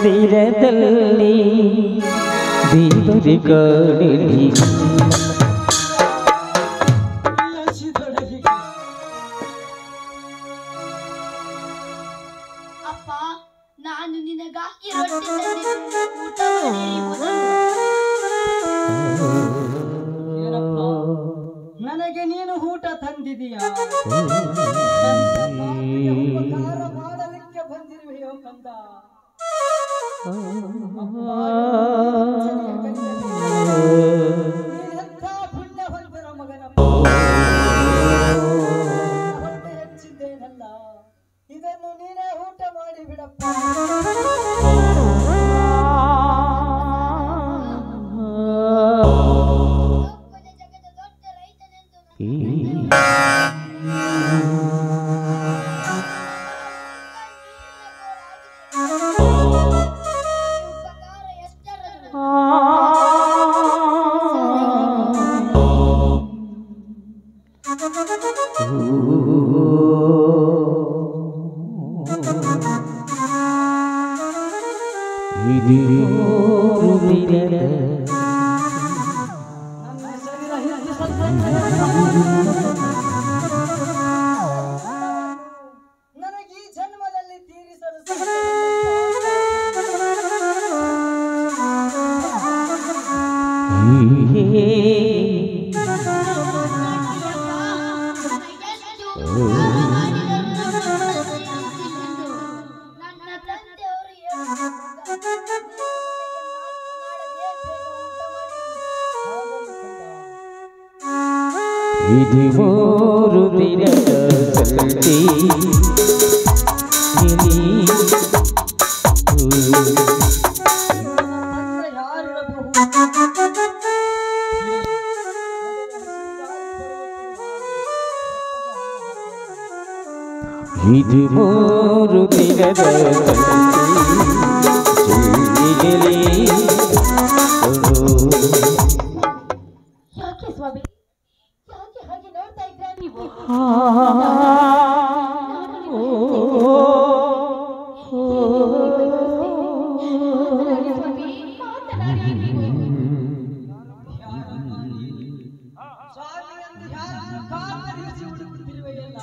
ಮಂದಿರದಲ್ಲಿ ದೇವರಿಗಾಡಲಿ ಅಪ್ಪ, ನಾನು ನಿನಗಾಗಿ ರೊಟ್ಟಿ ತಂದಿದ್ದೇನೆ, ಊಟ ಮಾಡಿರಿ ಮೊದಲು. ನನಗೆ ನೀನು ಊಟ ತಂದಿದೀಯಾ? ಉಪಕಾರ ಮಾಡಲಿಕ್ಕೆ ಬಂದಿರುವೆಯೋ ಕಂದ? ನೀನೆಂಥ ಪುಣ್ಯವಂತರ ಮಗನಪ್ಪ. ಹೊಟ್ಟೆ ಹೆಚ್ಚಿದ್ದೇನಲ್ಲ, ಇದನ್ನು ನೀನೇ ಊಟ ಮಾಡಿ ಬಿಡಪ್ಪ. ಜಗದ ದೊಡ್ಡ ರೈತನೆಂದು ಉಪಕಾರ ಎಷ್ಟರದು? ನನಗೆ ಈ ಜನ್ಮದಲ್ಲಿ ತೀರಿಸಲು ನನ್ನ ತಂದೆಯವರು ಇದು ಮೂರು ದಿನದ ಸಂತೆ ಇದು ಮೂರು ದಿನದ ಯಾಕೆ ಸ್ವಾಮಿ, ಯಾಕೆ ಹಾಗೆ ನೋಡ್ತಾ ಇದ್ದೀರಾ ನೀವು? ಮಾತನಾಡಿ ನೀವು. ಸ್ವಾಮಿ ಎಂದು ಯಾರನ್ನು ಕಾತರಿಸಿ ಹುಡುಕುತ್ತಿರುವೆಯಲ್ಲ,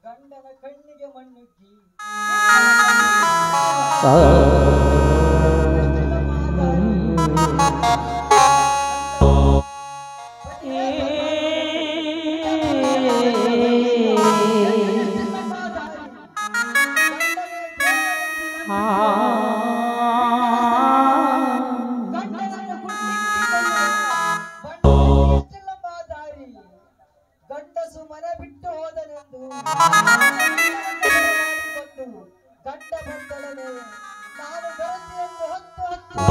ಗಂಡನ ಕಣ್ಣಿಗೆ ಮಣ್ಣುಕ್ಕಿ ಗಂಡಸು ಮನೆ ಬಿಟ್ಟು ಹೋದನೆಂದು ಗಂಡ ಬಂದಳನೆ ನಾನು ಬರುತ್ತೆಂದು ಹೊತ್ತು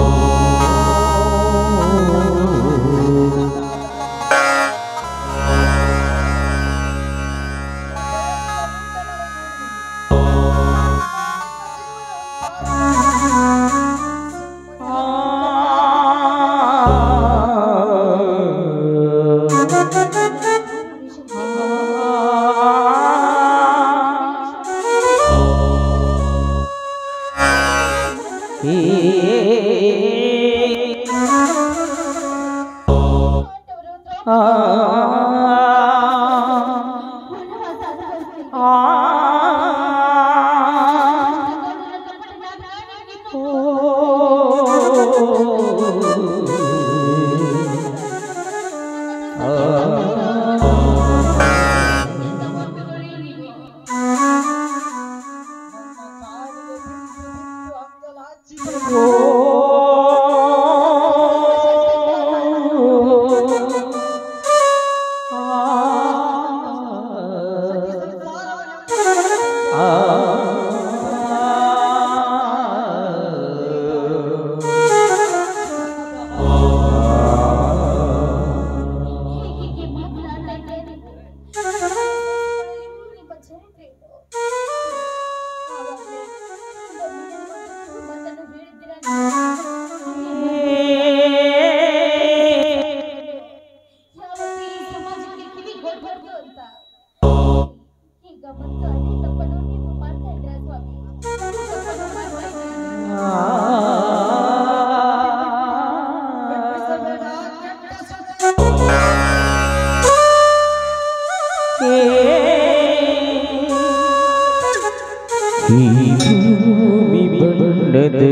ಭೂಮಿ ಬಣ್ಣದ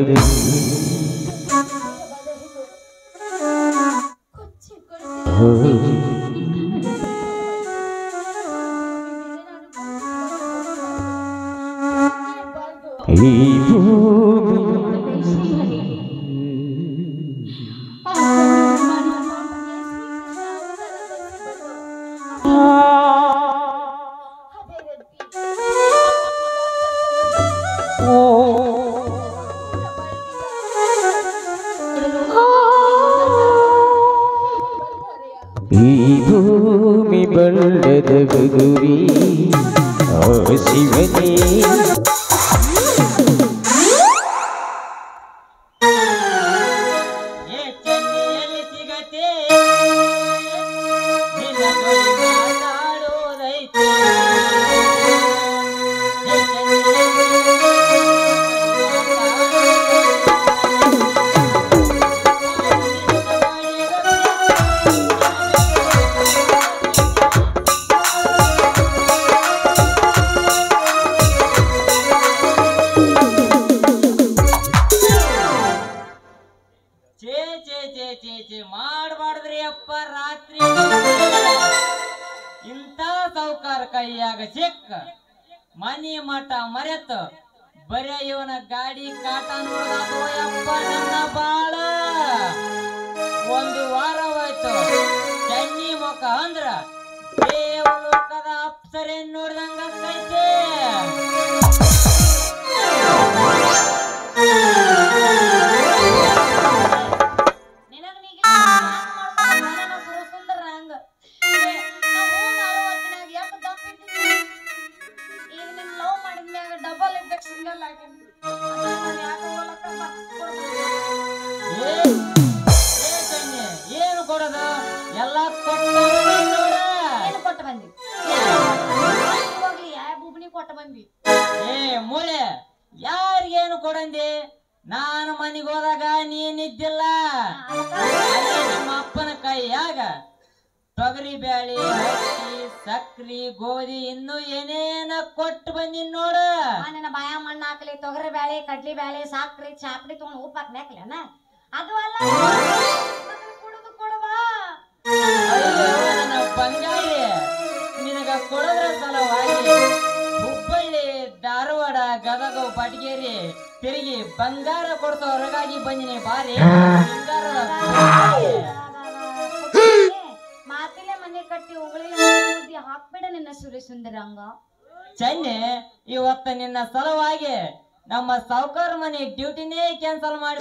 ಈ ಭೂಮಿ ಈ ಭೂಮಿ ಬಣ್ಣದ ಗುರಿ ಶಿವನೇ ಮಾಡಬಾರ್ದ್ರಿ ಅಪ್ಪ ರಾತ್ರಿ ಇಂಥ ಸೌಕಾರ ಕೈಯಾಗ ಸಿಕ್ಕ ಮನಿ ಮಠ ಮರೆತ ಬರೇ ಇವನ ಗಾಡಿ ಕಾಟ ನೋಡಪ್ಪ ನನ್ನ ಬಾಳ ಒಂದು ವಾರವಾಯ್ತು ಚನ್ನಿ ಮುಖ ಅಂದ್ರ ದೇವಲೋಕದ ಅಪ್ಸರೆ ನೋಡ್ದಂಗ ಕೈತೆ ಏನು ಕೊಡೋದು ಎಲ್ಲ ಕೊಟ್ಟು ಬಂದಿ ಕೊಟ್ಟು ಬಂದಿ ಏ ಮೂಳೆ ಯಾರಿಗೇನು ಕೊಡಂದಿ ನಾನು ಮನೆಗೆ ಹೋದಾಗ ನೀನಿದ್ದಿಲ್ಲ ನಮ್ಮ ಅಪ್ಪನ ಕೈಯಾಗ ತೊಗರಿ ಬ್ಯಾಳಿ ಅಕ್ಕಿ ಸಕ್ರಿ ಗೋಧಿ ಇನ್ನು ಏನೇನ ಕೊಟ್ಟು ಬಂದಿನ್ ನೋಡ. ನನ್ನ ಬಾಯ ಮಣ್ಣ ಹಾಕ್ಲಿ ತೊಗರಿ ಬ್ಯಾಳಿ ಕಡ್ಲಿ ಬ್ಯಾಳಿ ಸಾಕ್ರಿ ಚಾಪಡಿ ತಗೊಂಡು ಉಪ್ಪು ಹಾಕ್ಲೇನ ಅದು ಅಲ್ಲ ಕುಡಿದು ಕೊಡುವಾ. ಅಯ್ಯೋ ನನ್ನ ಬಂಗಾರಿ, ನಿನಗ ಕೊಡೋದ್ರ ಸಲುವಾಗಿ ಹುಬ್ಬಳ್ಳಿ ಧಾರವಾಡ ಗದಗ ಬಟಗೇರಿ ತಿರುಗಿ ಬಂಗಾರ ಕೊಡ್ಸೋ ಹೊರಗಾಗಿ ಬಂದಿನಿ ಬಾರಿ. ಮಾತಿಲೆ ಮನೆ ಕಟ್ಟಿ ಉಗುಳಿ ಹಾಕ್ಬೇಡ ನಿನ್ನ ಸೂರ್ಯ ಸುಂದರಂಗ. ಚೆನ್ನೆ, ಇವತ್ತ ನಿನ್ನ ಸಲುವಾಗಿ ನಮ್ಮ ಸಾವುಕಾರ ಮನೆ ಡ್ಯೂಟಿನೇ ಕ್ಯಾನ್ಸಲ್ ಮಾಡಿ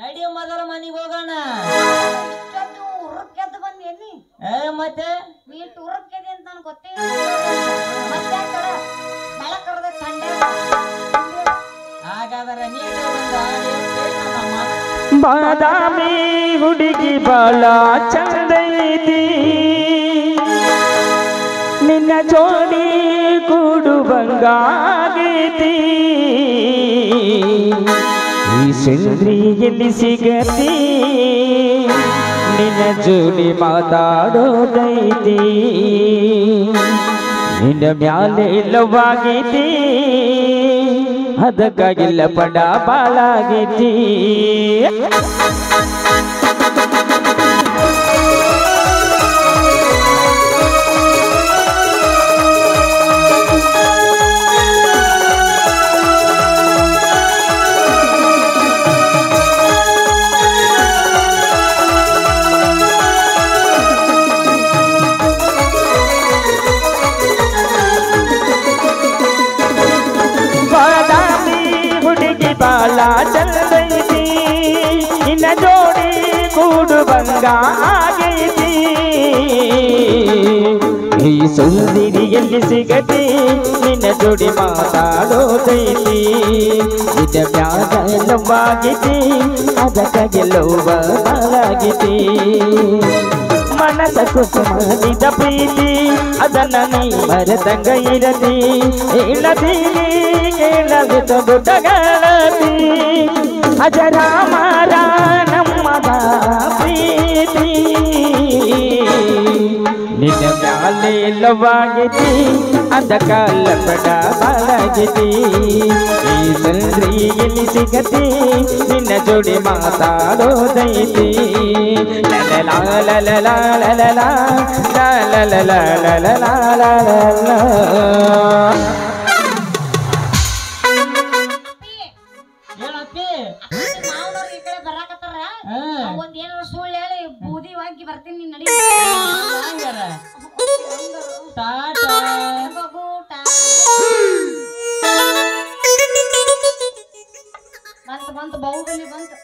ನಡಿ ಮೊದಲ ಮನೆಗೆ ಹೋಗೋಣ. ಉರುಕ್ಕೆದ್ದು ಬಂದೇನಿ ಮತ್ತೆ ನೀಟ್ ಉರುಕ್ಕೆದೆ ಅಂತ ನನ್ಗೆ ಗೊತ್ತೇ ಮತ್ತೆ ಬೆಳಕರದ ತಂಡೆ. ಹಾಗಾದರೆ ನೀನು ಒಂದು ಹಾಡು ಹೇಳ್ತೀಯಾ ಬಾದಾಮಿ ಹುಡುಗಿ ಬಾಳ ಚಂದೈತಿ, ನಿನ್ನ ಜೋಡಿ ಕೂಡು ಬಂಗಾಗೈತಿ, ಈ ಸುಂದ್ರಿ ಎಲ್ಲಿ ಸಿಗತಿ, ನಿನ್ನ ಜೋಡಿ ಮಾತಾಡೋದೈತಿ, ನಿನ್ನ ಮ್ಯಾಲೆ ಇಲ್ಲವಾಗೈತಿ, ಅದಕ್ಕಾಗಿಲ್ಲ ಪಡ ಬಾಳಾಗೈತಿ. ಬಾಳ ಚಂದೈತಿ, ನಿನ್ನ ಜೋಡಿ ಕೂಡು ಬಂಗಾಗೈತಿ, ಈ ಸುಂದರಿ ಎಲ್ಲಿ ಸಿಗತಿ, ನಿನ್ನ ಜೋಡಿ ಮಾತಾಡೋದೈತಿ, ನಿನ್ನ ಮ್ಯಾಗ ಲವ್ವಾಗೈತಿ, ಅದಕ್ಕಾಗಿ ಲವ್ವ ಬಾಳಾಗೈತಿ. ಮನಸ ಕುಸುಮದ ಪ್ರೀತಿ ಅದನ್ನ ನೀ ಮರೆತಂಗ ಇರಲಿ, ಹೇಳದೀನಿ ಕೇಳಲಿ ದೊಡ್ಡಗಳತಿ, ಅಜರಾಮರ ನಮ್ಮದ ಪ್ರೀತಿ, ನಿನ್ನ ಮ್ಯಾಲೆ ಲವ್ವಾಗೈತಿ, ಅದಕ್ಕಾಲ ಬಡ ಬಾಳಾಗೈತಿ, ಈ ಸುಂದ್ರಿ ಎಲ್ಲಿ ಸಿಗತಿ, ನಿನ್ನ ಜೋಡಿ ಮಾತಾಡೋದೈತಿ. ಮಾವನವ್ರು ಈ ಕಡೆ ಬರಾಕತ್ತಾರ, ಒಂದ್ ಏನಾರ ಸುಳ್ಳು ಹೇಳಿ ಬೂದಿ ವಾಕಿ ಬರ್ತೀನಿ ನಡಿ. ಬಂತು ಬಂತು ಬಾಹುಬಲಿ ಬಂತು.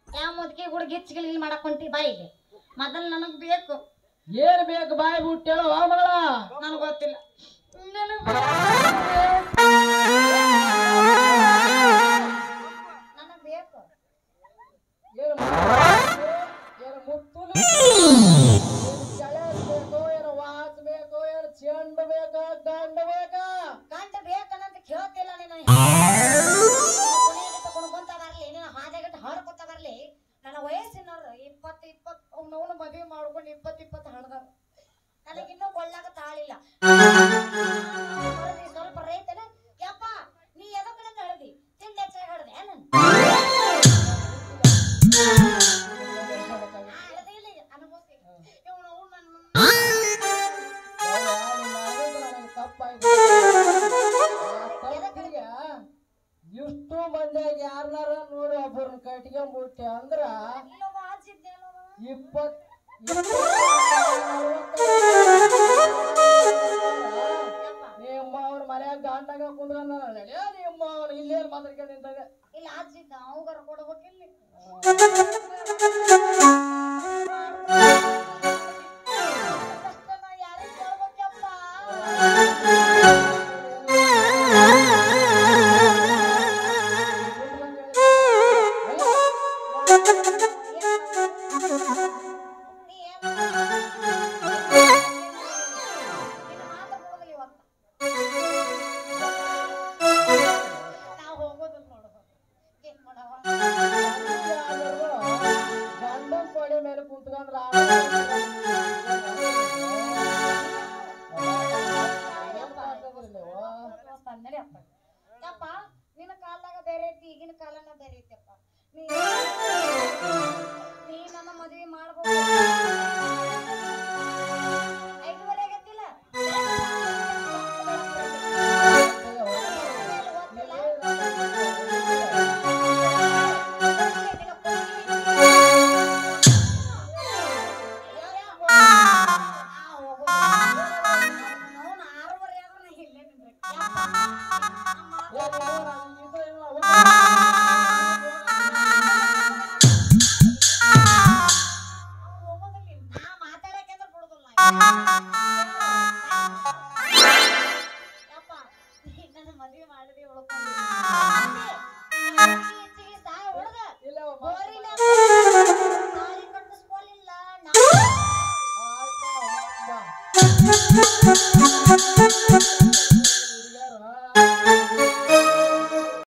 ಯಾವ ಮುದ್ಕೆ ಕೂಡ ಗಿಚ್ಚಿಗೆ ಮಾಡಕ್ ಹೊಂಟಿ ಬಾಯಿಗೆ ಮೊದಲು ನನಗ್ ಬೇಕು. ಏನ್ ಬೇಕು ಬಾಯಿ ಬಿಟ್ಟು ಹೇಳು ಮಗಳ. ನನಗ್ ಗೊತ್ತಿಲ್ಲ. ನನಗ್ ಬೇಕು. ಏನು ಮುತ್ತು ಬೇಕು, ಏನು ವಾಚ್ ಬೇಕು, ಏನು ಚೆಂಡು ಬೇಕಾ, ಗಂಡ ಬೇಕಾ? ಗಂಡ ಬೇಕನ್ನಂತ ಕೇಳ್ತಿಲ್ಲ ನೀನು. ತಗೊಂಡು ಬಂತ ಬರ್ಲಿ, ನೀನು ಹಾಜಾಗಿಟ್ಟು ಹಾಡ್ಕೊತ ಬರ್ಲಿ. ನನ್ನ ವಯಸ್ಸಿನವ್ರು 20 ಅವನವನು ಮದುವೆ ಮಾಡ್ಕೊಂಡು 20 ಹಡ್ದವ. ನನಗಿನ್ನೂ ಕೊಳ್ಳಾಕ ತಾಳಿಲ್ಲ. ಸ್ವಲ್ಪ ರೈತನ ಯಪ್ಪ ನೀ ಎದ ಕಡೆ ಹಳದಿ ತಿಂಡಿ ಹೆಚ್ಚಾಗಿ ಹಡ್ದೆ ನಾನು ಇಷ್ಟು ಮಂದಿಯಾಗ ಯಾರನ್ನಾರ ನೋಡಿ ಒಬ್ಬರನ್ನ ಕಟ್ಕೊಂಡ್ಬಿಟ್ಟೆ ಅಂದ್ರ 20 ನಿಮ್ಮ ಅವ್ರ ಮನ್ಯಾಗ ಗಂಡಾಗ ಕುಂದ್ರಂದ ನಿಮ್ಮ ಅವ್ರು ಇಲ್ಲೇನು ಮಾತಾಡ್ಕೊಂಡು ನಿಂತಾಗ ಇಲ್ಲ ಆಜಿದ್ದ ಅವಗಾರ ಕೊಡ್ಬೇಕಿಲ್ಲ. ಯಾರಿಗೆ ಕೇಳ್ಬೇಕಪ್ಪ. ನಾವು ಹೋಗೋದು ನೋಡು ನಡಿಯಪ್ಪ ಯಪ್ಪ ನಿನ್ನ ಕಾಲದಾಗ ಬೇರೆ ಐತಿ ಈಗಿನ ಕಾಲನ ಬೇರೆ ಐತಿಯಪ್ಪ ನೀ ನನ್ನ ಮದುವೆ ಮಾಡ್ಬೋದು 5:30 ಆಗತ್ತಿಲ್ಲ